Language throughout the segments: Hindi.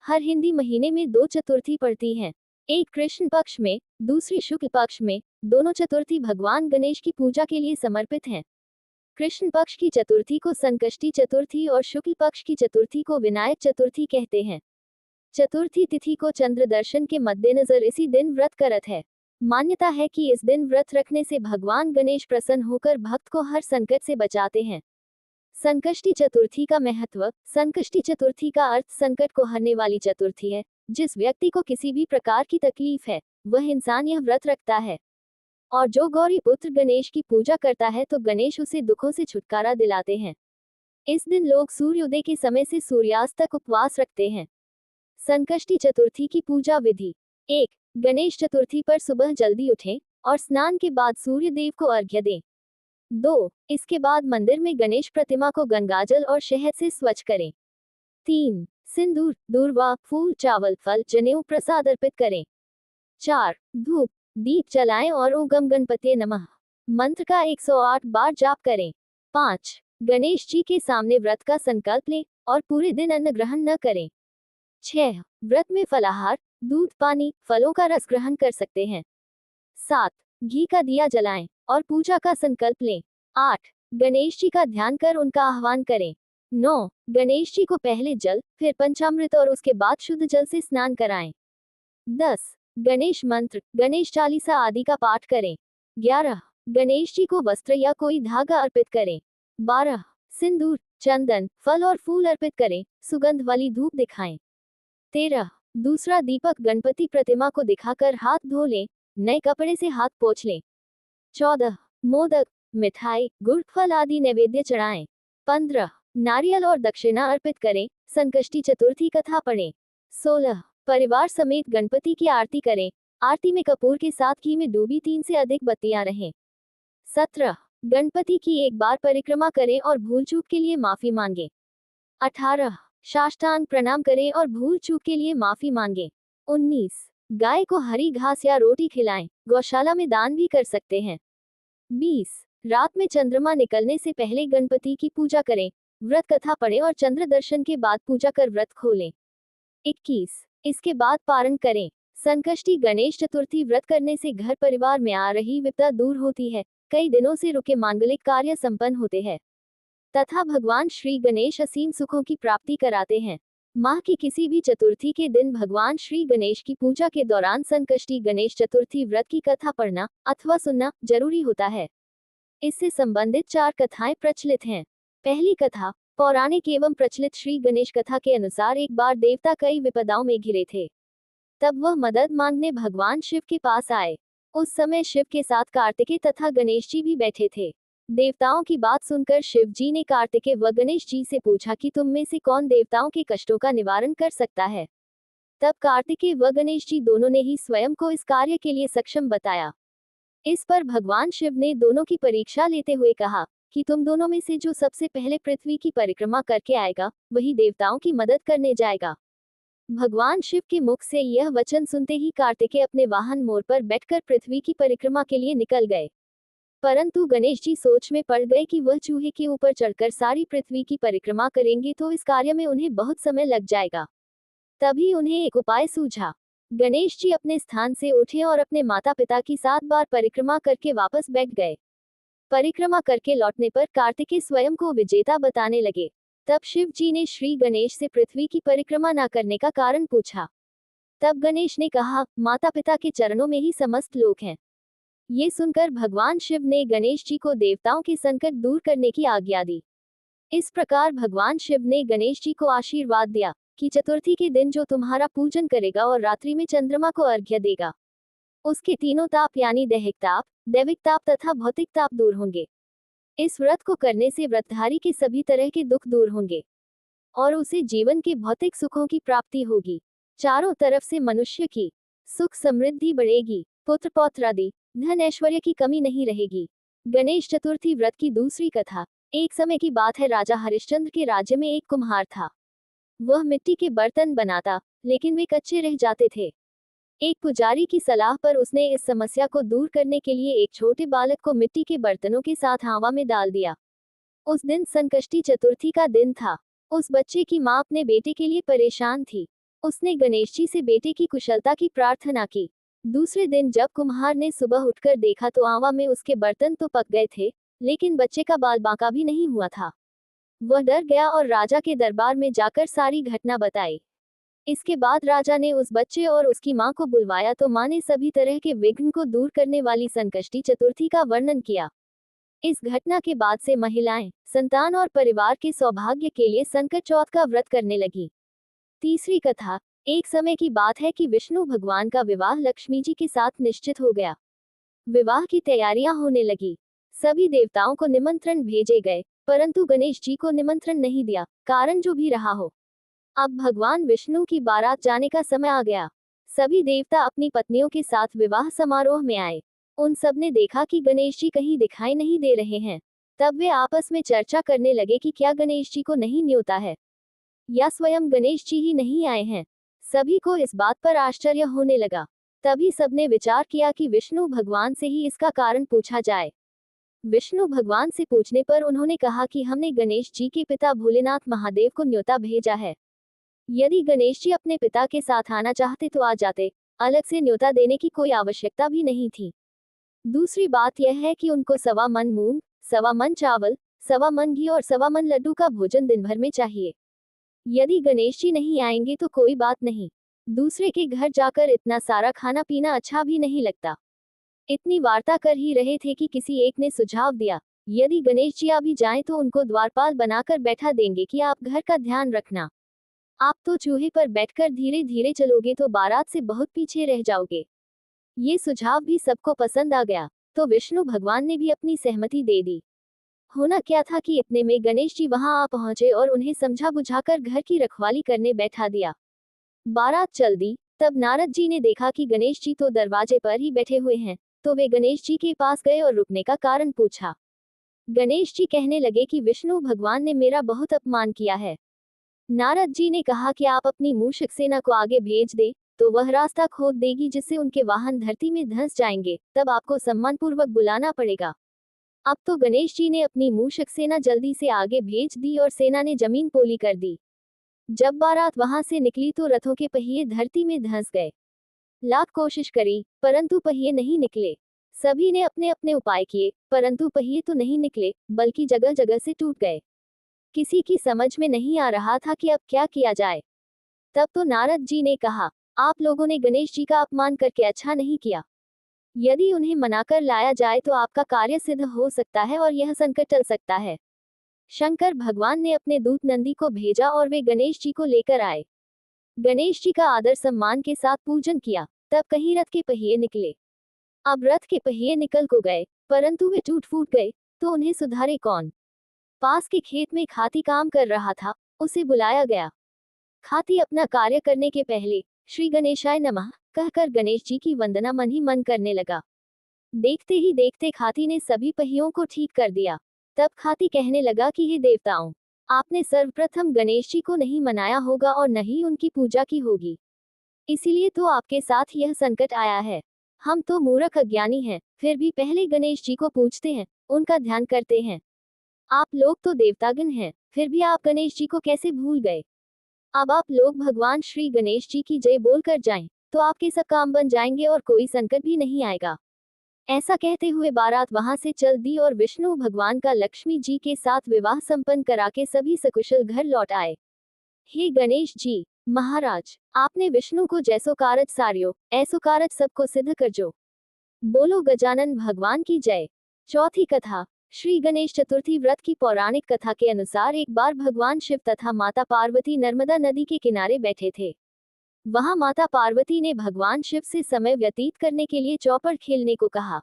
हर हिंदी महीने में 2 चतुर्थी पड़ती हैं। एक कृष्ण पक्ष में, दूसरी शुक्ल पक्ष में। दोनों चतुर्थी भगवान गणेश की पूजा के लिए समर्पित हैं। कृष्ण पक्ष की चतुर्थी को संकष्टी चतुर्थी और शुक्ल पक्ष की चतुर्थी को विनायक चतुर्थी कहते हैं। चतुर्थी तिथि को चंद्र दर्शन के मद्देनजर इसी दिन व्रत करत है। मान्यता है कि इस दिन व्रत रखने से भगवान गणेश प्रसन्न होकर भक्त को हर संकट से बचाते हैं। संकष्टी चतुर्थी का महत्व। संकष्टी चतुर्थी का अर्थ संकट को हरने वाली चतुर्थी है। जिस व्यक्ति को किसी भी प्रकार की तकलीफ है, वह इंसान यह व्रत रखता है। और जो गौरी पुत्र गणेश की पूजा करता है तो गणेश उसे दुखों से छुटकारा दिलाते हैं। इस दिन लोग सूर्योदय के समय से सूर्यास्त तक उपवास रखते हैं। संकष्टी चतुर्थी की पूजा विधि। 1. गणेश चतुर्थी पर सुबह जल्दी उठें और स्नान के बाद सूर्य देव को अर्घ्य दें। 2. इसके बाद मंदिर में गणेश प्रतिमा को गंगाजल और शहद से स्वच्छ करें। 3. सिंदूर, दूर्वा, फूल, चावल, फल, जनेऊ प्रसाद अर्पित करें। 4. धूप, दीप जलाएं और ओम गम गणपते नमः मंत्र का 108 बार जाप करें। 5. गणेश जी के सामने व्रत का संकल्प लें और पूरे दिन अन्न ग्रहण न करें। 6. व्रत में फलाहार, दूध, पानी, फलों का रस ग्रहण कर सकते हैं। 7. घी का दिया जलाएं और पूजा का संकल्प लें। 8. गणेश जी का ध्यान कर उनका आह्वान करें। 9. गणेश जी को पहले जल, फिर पंचामृत और उसके बाद शुद्ध जल से स्नान कराएं। 10. गणेश मंत्र, गणेश चालीसा आदि का पाठ करें। 11. गणेश जी को वस्त्र या कोई धागा अर्पित करें। 12. सिंदूर, चंदन, फल और फूल अर्पित करें, सुगंध वाली धूप दिखाएं। 13. दूसरा दीपक गणपति प्रतिमा को दिखाकर हाथ धो लें, नए कपड़े से हाथ पोंछ लें। 14. मोदक, मिठाई, गुड़, फल आदि नैवेद्य चढ़ाएं। 15. नारियल और दक्षिणा अर्पित करें, संकष्टी चतुर्थी कथा पढ़ें। 16. परिवार समेत गणपति की आरती करें, आरती में कपूर के साथ घी में डूबी 3 से अधिक बत्तियां रहें। 17. गणपति की एक बार परिक्रमा करें और भूल चूक के लिए माफी मांगें। 18. साष्टांग प्रणाम करें और भूल चूक के लिए माफी मांगें। 19. गाय को हरी घास या रोटी खिलाएं, गौशाला में दान भी कर सकते हैं। 20. रात में चंद्रमा निकलने से पहले गणपति की पूजा करें, व्रत कथा पढ़ें और चंद्र दर्शन के बाद पूजा कर व्रत खोलें। 21. इसके बाद पारण करें। संकष्टी गणेश चतुर्थी व्रत करने से घर परिवार में आ रही विपदा दूर होती है, कई दिनों से रुके मांगलिक कार्य संपन्न होते हैं तथा भगवान श्री गणेश असीम सुखों की प्राप्ति कराते हैं। माह की किसी भी चतुर्थी के दिन भगवान श्री गणेश की पूजा के दौरान संकष्टी गणेश चतुर्थी व्रत की कथा पढ़ना अथवा सुनना जरूरी होता है। इससे संबंधित 4 कथाएं प्रचलित हैं। पहली कथा। पौराणिक एवं प्रचलित श्री गणेश कथा के अनुसार एक बार देवता कई विपदाओं में घिरे थे। तब वह मदद मांगने भगवान शिव के पास आए। उस समय शिव के साथ कार्तिकेय तथा गणेश जी भी बैठे थे। देवताओं की बात सुनकर शिव जी ने कार्तिकेय व गणेश जी से पूछा कि तुम में से कौन देवताओं के कष्टों का निवारण कर सकता है। तब कार्तिकेय व गणेश जी दोनों ने ही स्वयं को इस कार्य के लिए सक्षम बताया। इस पर भगवान शिव ने दोनों की परीक्षा लेते हुए कहा कि तुम दोनों में से जो सबसे पहले पृथ्वी की परिक्रमा करके आएगा, वही देवताओं की मदद करने जाएगा। भगवान शिव के मुख से यह वचन सुनते ही कार्तिकेय अपने वाहन मोर पर बैठकर पृथ्वी की परिक्रमा के लिए निकल गए। परंतु गणेश जी सोच में पड़ गए कि वह चूहे के ऊपर चढ़कर सारी पृथ्वी की परिक्रमा करेंगे तो इस कार्य में उन्हें बहुत समय लग जाएगा। तभी उन्हें एक उपाय सूझा। गणेश जी अपने स्थान से उठे और अपने माता पिता की 7 बार परिक्रमा करके वापस बैठ गए। परिक्रमा करके लौटने पर कार्तिकेय स्वयं को विजेता बताने लगे। तब शिव जी ने श्री गणेश से पृथ्वी की परिक्रमा न करने का कारण पूछा। तब गणेश ने कहा, माता पिता के चरणों में ही समस्त लोक हैं। ये सुनकर भगवान शिव ने गणेश जी को देवताओं के संकट दूर करने की आज्ञा दी। इस प्रकार भगवान शिव ने गणेश जी को आशीर्वाद दिया कि चतुर्थी के दिन जो तुम्हारा पूजन करेगा और रात्रि में चंद्रमा को अर्घ्य देगा, उसके तीनों ताप यानी दैहिक ताप, दैविक ताप तथा भौतिक ताप दूर होंगे। इस व्रत को करने से व्रतधारी के सभी तरह के दुख दूर होंगे और उसे जीवन के भौतिक सुखों की प्राप्ति होगी। चारों तरफ से मनुष्य की सुख समृद्धि बढ़ेगी, पुत्र पौत्र आदि धन ऐश्वर्य की कमी नहीं रहेगी। गणेश चतुर्थी व्रत की दूसरी कथा। एक समय की बात है, राजा हरिश्चंद्र के राज्य में एक कुम्हार था। वह मिट्टी के बर्तन बनाता, लेकिन वे कच्चे रह जाते थे। एक पुजारी की सलाह पर उसने इस समस्या को दूर करने के लिए एक छोटे बालक को मिट्टी के बर्तनों के साथ हवा में डाल दिया। उस दिन संकष्टी चतुर्थी का दिन था। उस बच्चे की मां अपने बेटे के लिए परेशान थी। उसने गणेश जी से बेटे की कुशलता की प्रार्थना की। दूसरे दिन जब कुम्हार ने सुबह उठकर देखा तो आवा में उसके बर्तन तो पक गए थे, लेकिन बच्चे का बाल बांका भी नहीं हुआ था। वह डर गया और राजा के दरबार में जाकर सारी घटना बताई। इसके बाद राजा ने उस बच्चे और उसकी मां को बुलवाया तो मां ने सभी तरह के विघ्न को दूर करने वाली संकष्टी चतुर्थी का वर्णन किया। इस घटना के बाद से महिलाएं संतान और परिवार के सौभाग्य के लिए संकट चौथ का व्रत करने लगी। तीसरी कथा। एक समय की बात है कि विष्णु भगवान का विवाह लक्ष्मी जी के साथ निश्चित हो गया। विवाह की तैयारियां होने लगी। सभी देवताओं को निमंत्रण भेजे गए, परंतु गणेश जी को निमंत्रण नहीं दिया, कारण जो भी रहा हो। अब भगवान विष्णु की बारात जाने का समय आ गया। सभी देवता अपनी पत्नियों के साथ विवाह समारोह में आए। उन सब ने देखा कि गणेश जी कहीं दिखाई नहीं दे रहे हैं। तब वे आपस में चर्चा करने लगे कि क्या गणेश जी को नहीं न्योता है, या स्वयं गणेश जी ही नहीं आए हैं। सभी को इस बात पर आश्चर्य होने लगा। तभी सबने विचार किया कि विष्णु भगवान से ही इसका कारण पूछा जाए। विष्णु भगवान से पूछने पर उन्होंने कहा कि हमने गणेश जी के पिता भोलेनाथ महादेव को न्योता भेजा है। यदि गणेश जी अपने पिता के साथ आना चाहते तो आ जाते, अलग से न्योता देने की कोई आवश्यकता भी नहीं थी। दूसरी बात यह है कि उनको 1.25 मन मूंग, 1.25 मन चावल, 1.25 मन घी और 1.25 मन लड्डू का भोजन दिन भर में चाहिए। यदि गणेश जी नहीं आएंगे तो कोई बात नहीं, दूसरे के घर जाकर इतना सारा खाना पीना अच्छा भी नहीं लगता। इतनी वार्ता कर ही रहे थे कि किसी एक ने सुझाव दिया, यदि गणेश जी आ भी जाएं तो उनको द्वारपाल बनाकर बैठा देंगे कि आप घर का ध्यान रखना। आप तो चूहे पर बैठकर धीरे धीरे चलोगे तो बारात से बहुत पीछे रह जाओगे। ये सुझाव भी सबको पसंद आ गया, तो विष्णु भगवान ने भी अपनी सहमति दे दी। होना क्या था कि इतने में गणेश जी वहां आ पहुंचे और उन्हें समझा बुझाकर घर की रखवाली करने बैठा दिया। बारात चल दी। तब नारद जी ने देखा कि गणेश जी तो दरवाजे पर ही बैठे हुए हैं, तो वे गणेश जी के पास गए और रुकने का कारण पूछा। गणेश जी कहने लगे कि विष्णु भगवान ने मेरा बहुत अपमान किया है। नारद जी ने कहा कि आप अपनी मूषक सेना को आगे भेज दे, तो वह रास्ता खोद देगी जिससे उनके वाहन धरती में धंस जाएंगे, तब आपको सम्मानपूर्वक बुलाना पड़ेगा। अब तो गणेश जी ने अपनी मूषक सेना जल्दी से आगे भेज दी और सेना ने जमीन पोली कर दी। जब बारात वहां से निकली तो रथों के पहिए धरती में धंस गए। लाख कोशिश करी, परंतु पहिए नहीं निकले। सभी ने अपने अपने उपाय किए, परंतु पहिए तो नहीं निकले, बल्कि जगह जगह से टूट गए। किसी की समझ में नहीं आ रहा था कि अब क्या किया जाए। तब तो नारद जी ने कहा, आप लोगों ने गणेश जी का अपमान करके अच्छा नहीं किया। यदि उन्हें मनाकर लाया जाए तो आपका कार्य सिद्ध हो सकता है और यह संकट टल सकता है। शंकर भगवान ने अपने दूत नंदी को भेजा और वे गणेश जी को लेकर आए। गणेश जी का आदर सम्मान के साथ पूजन किया। तब कहीं रथ के पहिए निकले। अब रथ के पहिए निकल को गए, परंतु वे टूट फूट गए, तो उन्हें सुधारे कौन। पास के खेत में खाती काम कर रहा था, उसे बुलाया गया। खाती अपना कार्य करने के पहले श्री गणेशाय नमः कहकर गणेश जी की वंदना मन ही मन करने लगा। देखते ही देखते खाती ने सभी पहियों को ठीक कर दिया। तब खाती कहने लगा कि हे देवताओं, आपने सर्वप्रथम गणेश जी को नहीं मनाया होगा और न ही उनकी पूजा की होगी, इसीलिए तो आपके साथ यह संकट आया है। हम तो मूर्ख अज्ञानी हैं, फिर भी पहले गणेश जी को पूजते हैं, उनका ध्यान करते हैं। आप लोग तो देवतागण हैं, फिर भी आप गणेश जी को कैसे भूल गए। अब आप लोग भगवान श्री गणेश जी की जय बोलकर जाएं, तो आपके सब काम बन जाएंगे और कोई संकट भी नहीं आएगा। ऐसा कहते हुए बारात वहां से चल दी और विष्णु भगवान का लक्ष्मी जी के साथ विवाह संपन्न करा के सभी सकुशल घर लौट आए। हे गणेश जी महाराज, आपने विष्णु को जैसो कारज सारियो, ऐसो कारज सबको सिद्ध करजो। बोलो गजानन भगवान की जय। चौथी कथा। श्री गणेश चतुर्थी व्रत की पौराणिक कथा के अनुसार एक बार भगवान शिव तथा माता पार्वती नर्मदा नदी के किनारे बैठे थे। वहां माता पार्वती ने भगवान शिव से समय व्यतीत करने के लिए चौपड़ खेलने को कहा।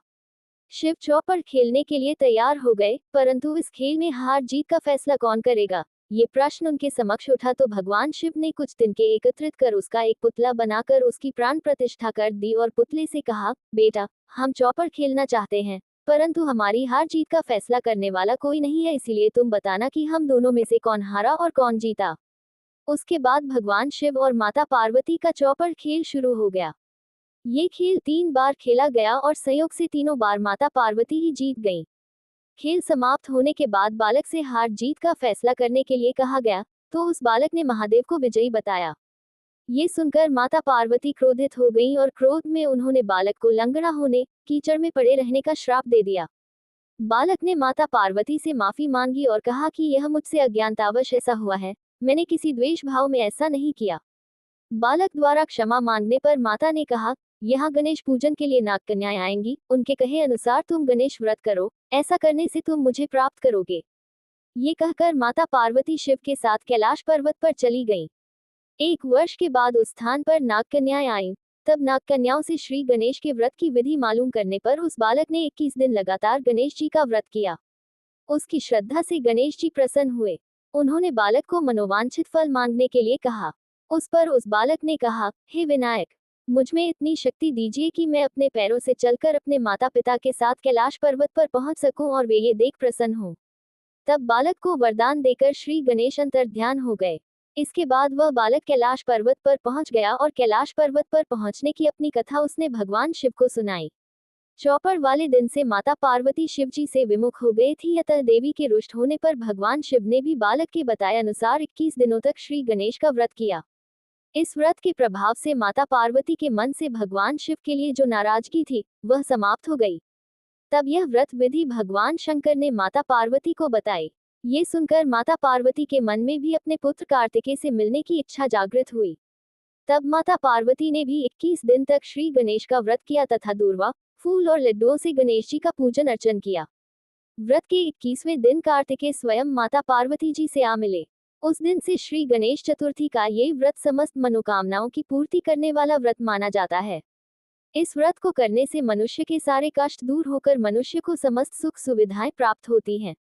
शिव चौपड़ खेलने के लिए तैयार हो गए, परंतु इस खेल में हार जीत का फैसला कौन करेगा, ये प्रश्न उनके समक्ष उठा तो भगवान शिव ने कुछ तिनके एकत्रित कर उसका एक पुतला बनाकर उसकी प्राण प्रतिष्ठा कर दी और पुतले से कहा, बेटा, हम चौपड़ खेलना चाहते हैं, परंतु हमारी हार जीत का फैसला करने वाला कोई नहीं है, इसीलिए तुम बताना कि हम दोनों में से कौन हारा और कौन जीता। उसके बाद भगवान शिव और माता पार्वती का चौपड़ खेल शुरू हो गया। ये खेल 3 बार खेला गया और संयोग से तीनों बार माता पार्वती ही जीत गईं। खेल समाप्त होने के बाद बालक से हार जीत का फैसला करने के लिए कहा गया, तो उस बालक ने महादेव को विजयी बताया। ये सुनकर माता पार्वती क्रोधित हो गईं और क्रोध में उन्होंने बालक को लंगड़ा होने, कीचड़ में पड़े रहने का श्राप दे दिया। बालक ने माता पार्वती से माफी मांगी और कहा कि यह मुझसे अज्ञानतावश ऐसा हुआ है, मैंने किसी द्वेष भाव में ऐसा नहीं किया। बालक द्वारा क्षमा मांगने पर माता ने कहा, यहाँ गणेश पूजन के लिए नाग कन्याएं आएंगी, उनके कहे अनुसार तुम गणेश व्रत करो, ऐसा करने से तुम मुझे प्राप्त करोगे। ये कहकर माता पार्वती शिव के साथ कैलाश पर्वत पर चली गईं। 1 वर्ष के बाद उस स्थान पर नाग कन्याएं आईं। तब नाग कन्याओं से श्री गणेश के व्रत की विधि मालूम करने पर उस बालक ने 21 दिन लगातार गणेश जी का व्रत किया। उसकी श्रद्धा से गणेश जी प्रसन्न हुए। उन्होंने बालक को मनोवांछित फल मांगने के लिए कहा। उस पर उस बालक ने कहा, हे विनायक, मुझमें इतनी शक्ति दीजिए कि मैं अपने पैरों से चलकर अपने माता पिता के साथ कैलाश पर्वत पर पहुंच सकूं और वे ये देख प्रसन्न हों। तब बालक को वरदान देकर श्री गणेश अंतर्ध्यान हो गए। इसके बाद वह बालक कैलाश पर्वत पर पहुंच गया और कैलाश पर्वत पर पहुंचने की अपनी कथा उसने भगवान शिव को सुनाई। चौपड़ वाले दिन से माता पार्वती शिव जी से विमुख हो गई थी, अतः देवी के रुष्ट होने पर भगवान शिव ने भी बालक के बताए अनुसार 21 दिनों तक श्री गणेश का व्रत किया। इस व्रत के प्रभाव से माता पार्वती के मन से भगवान शिव के लिए जो नाराजगी थी, वह समाप्त हो गई। तब यह व्रत विधि भगवान शंकर ने माता पार्वती को बताई। ये सुनकर माता पार्वती के मन में भी अपने पुत्र कार्तिकेय से मिलने की इच्छा जागृत हुई। तब माता पार्वती ने भी 21 दिन तक श्री गणेश का व्रत किया तथा दूर्वा, फूल और लड्डुओं से गणेश जी का पूजन अर्चन किया। व्रत के 21वें दिन कार्तिकेय स्वयं माता पार्वती जी से आ मिले। उस दिन से श्री गणेश चतुर्थी का ये व्रत समस्त मनोकामनाओं की पूर्ति करने वाला व्रत माना जाता है। इस व्रत को करने से मनुष्य के सारे कष्ट दूर होकर मनुष्य को समस्त सुख सुविधाएं प्राप्त होती हैं।